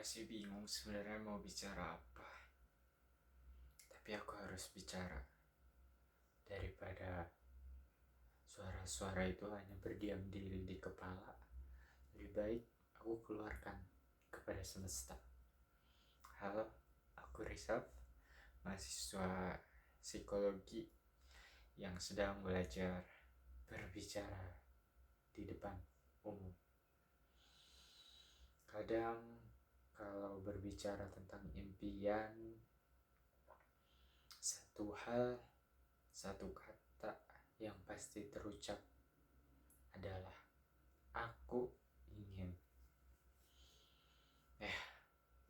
masih bingung sebenarnya mau bicara apa. Tapi aku harus bicara. Daripada suara-suara itu hanya berdiam diri di kepala, lebih baik aku keluarkan kepada semesta. Halo, aku Rizaf, mahasiswa psikologi yang sedang belajar berbicara di depan umum. Kadang kalau berbicara tentang impian, satu hal, satu kata yang pasti terucap adalah aku ingin.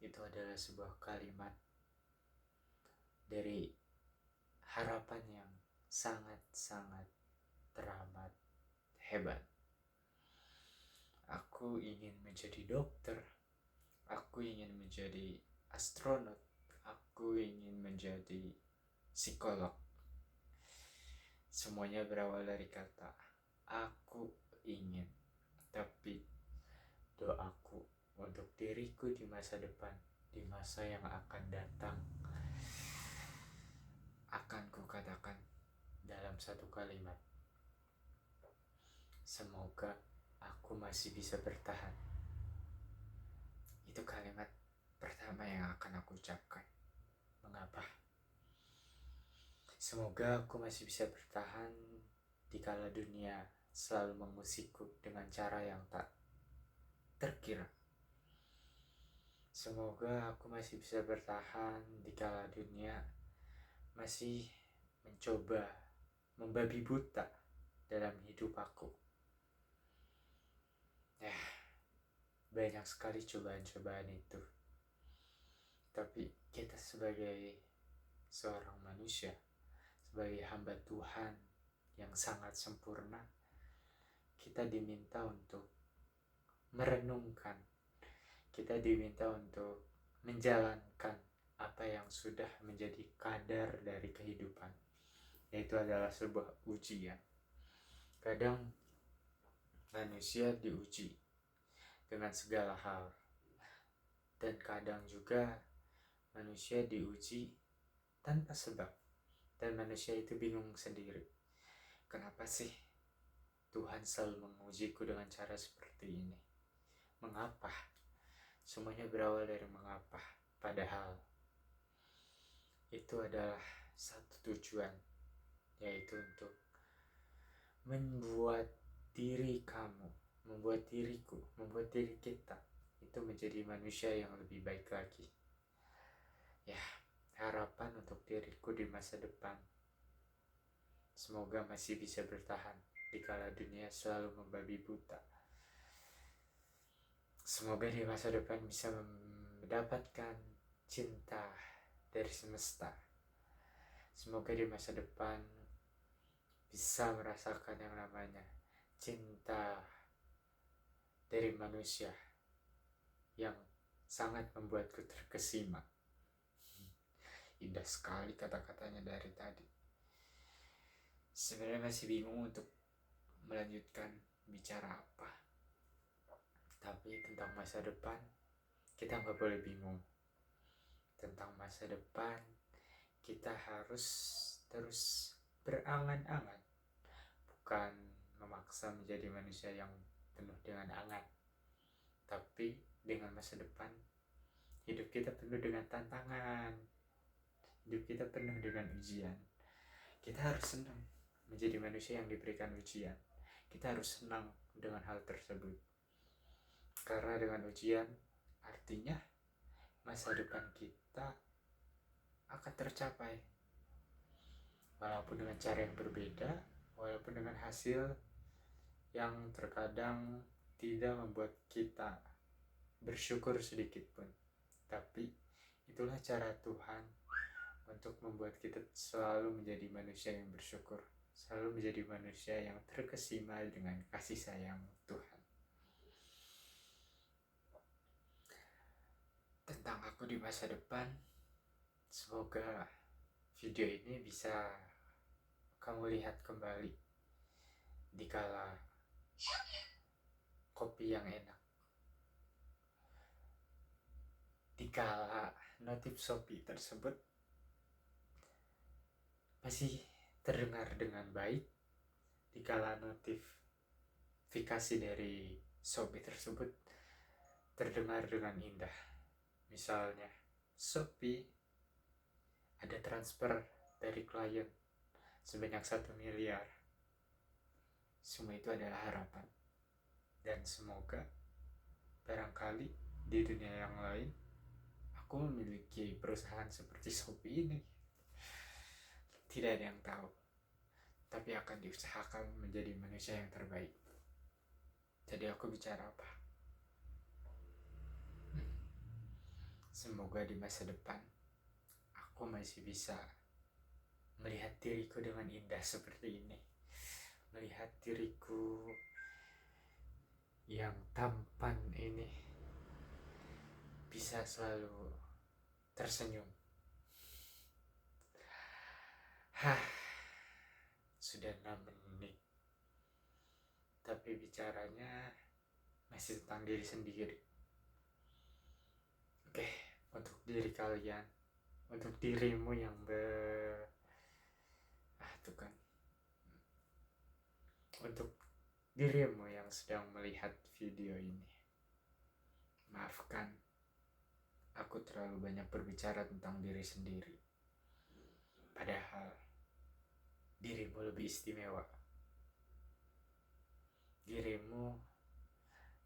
Itu adalah sebuah kalimat dari harapan yang sangat-sangat teramat hebat. Aku ingin menjadi dokter, aku ingin menjadi astronot, aku ingin menjadi psikolog. Semuanya berawal dari kata aku ingin. Tapi doaku untuk diriku di masa depan, di masa yang akan datang, akan kukatakan dalam satu kalimat: semoga aku masih bisa bertahan. Itu kalimat pertama yang akan aku ucapkan. Mengapa? Semoga aku masih bisa bertahan dikala dunia selalu mengusikku dengan cara yang tak terkira. Semoga aku masih bisa bertahan dikala dunia masih mencoba membabi buta dalam hidup aku. Banyak sekali cobaan-cobaan itu. Tapi kita sebagai seorang manusia, sebagai hamba Tuhan yang sangat sempurna, kita diminta untuk merenungkan, kita diminta untuk menjalankan apa yang sudah menjadi kadar dari kehidupan, yaitu adalah sebuah ujian. Kadang manusia diuji dengan segala hal, dan kadang juga manusia diuji tanpa sebab, dan manusia itu bingung sendiri. Kenapa sih Tuhan selalu mengujiku dengan cara seperti ini? Mengapa? Semuanya berawal dari mengapa. Padahal itu adalah satu tujuan, yaitu untuk membuat diri kamu, membuat diriku, membuat diri kita itu menjadi manusia yang lebih baik lagi. Harapan untuk diriku di masa depan, semoga masih bisa bertahan dikala dunia selalu membabi buta. Semoga di masa depan bisa mendapatkan cinta dari semesta. Semoga di masa depan bisa merasakan yang namanya cinta dari manusia yang sangat membuatku terkesima. Indah sekali kata-katanya dari tadi. Sebenarnya masih bingung untuk melanjutkan bicara apa. Tapi tentang masa depan, kita nggak boleh bingung. Tentang masa depan, kita harus terus berangan-angan, bukan memaksa menjadi manusia yang penuh dengan angan. Tapi dengan masa depan, hidup kita penuh dengan tantangan, hidup kita penuh dengan ujian. Kita harus senang menjadi manusia yang diberikan ujian. Kita harus senang dengan hal tersebut. Karena dengan ujian, artinya masa depan kita akan tercapai. Walaupun dengan cara yang berbeda, walaupun dengan hasil yang terkadang tidak membuat kita bersyukur sedikit pun. Tapi itulah cara Tuhan untuk membuat kita selalu menjadi manusia yang bersyukur, selalu menjadi manusia yang terkesima dengan kasih sayang Tuhan. Tentang aku di masa depan, semoga video ini bisa kamu lihat kembali dikala kopi yang enak, dikala notif Shopee tersebut masih terdengar dengan baik, dikala notifikasi dari Shopee tersebut terdengar dengan indah. Misalnya, Shopee ada transfer dari klien sebanyak 1 miliar. Semua itu adalah harapan. Dan semoga barangkali di dunia yang lain aku memiliki perusahaan seperti Shopee ini. Tidak ada yang tahu, tapi akan diusahakan menjadi manusia yang terbaik. Jadi aku bicara apa? Semoga di masa depan aku masih bisa melihat diriku dengan indah seperti ini. Melihat diriku yang tampan ini bisa selalu tersenyum. Sudah 6 menit, tapi bicaranya masih tentang diri sendiri. Oke, untuk diri kalian, untuk dirimu yang untuk dirimu yang sedang melihat video ini, maafkan aku terlalu banyak berbicara tentang diri sendiri, padahal dirimu lebih istimewa. Dirimu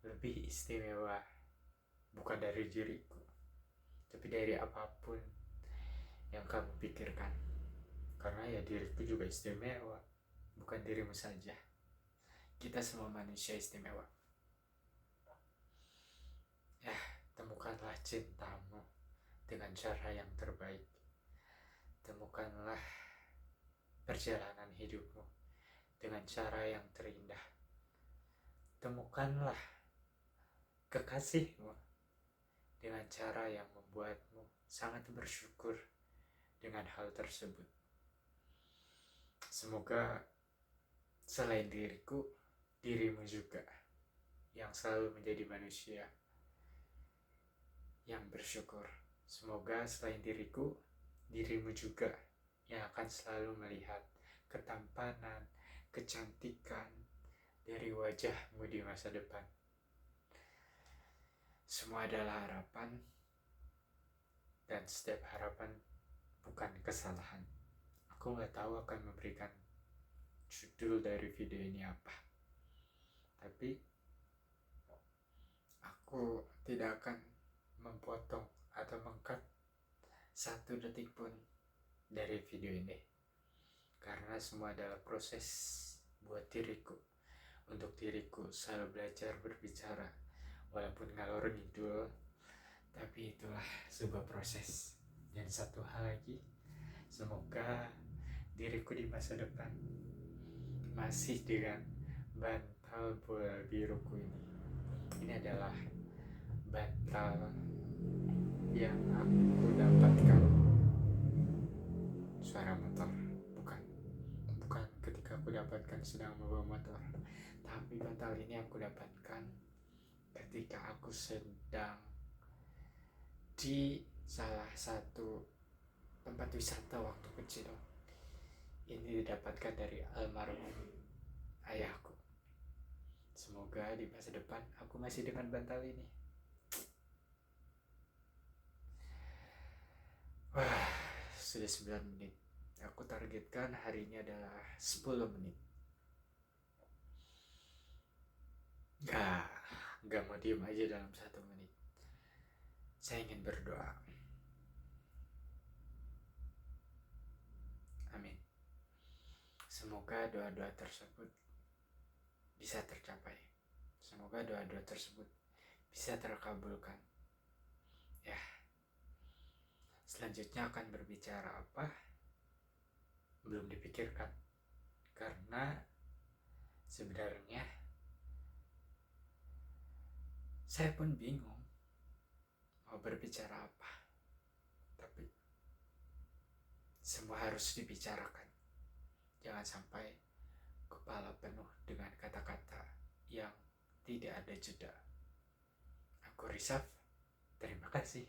lebih istimewa bukan dari diriku, tapi dari apapun yang kamu pikirkan. Karena ya diriku juga istimewa, bukan dirimu saja. Kita semua manusia istimewa. Ya, temukanlah cintamu dengan cara yang terbaik. Temukanlah perjalanan hidupmu dengan cara yang terindah. Temukanlah kekasihmu dengan cara yang membuatmu sangat bersyukur dengan hal tersebut. Semoga selain diriku, dirimu juga yang selalu menjadi manusia yang bersyukur. Semoga selain diriku, dirimu juga yang akan selalu melihat ketampanan, kecantikan dari wajahmu di masa depan. Semua adalah harapan, dan setiap harapan bukan kesalahan. Aku gak tahu akan memberikan judul dari video ini apa, tapi aku tidak akan memotong atau meng-cut 1 detik pun dari video ini, karena semua adalah proses buat diriku. Untuk diriku selalu belajar berbicara, walaupun ngalor ngidul, tapi itulah sebuah proses. Dan satu hal lagi, semoga diriku di masa depan masih dengan bantal bola biruku ini. Ini adalah bantal yang aku dapatkan. Suara motor, bukan ketika aku dapatkan sedang membawa motor, tapi bantal ini aku dapatkan ketika aku sedang di salah satu tempat wisata waktu kecil. Ini didapatkan dari almarhum ayahku. Semoga di masa depan aku masih dengan bantal ini. Wah, sudah 9 menit. Aku targetkan hari ini adalah 10 menit. Gak mau diem aja dalam 1 menit. Saya ingin berdoa. Amin. Semoga doa-doa tersebut bisa tercapai. Semoga doa-doa tersebut bisa terkabulkan. Ya, selanjutnya akan berbicara apa? Belum dipikirkan. Karena sebenarnya saya pun bingung mau berbicara apa. Tapi semua harus dibicarakan. Jangan sampai kepala penuh dengan kata-kata yang tidak ada jeda. Aku Rizaf, terima kasih.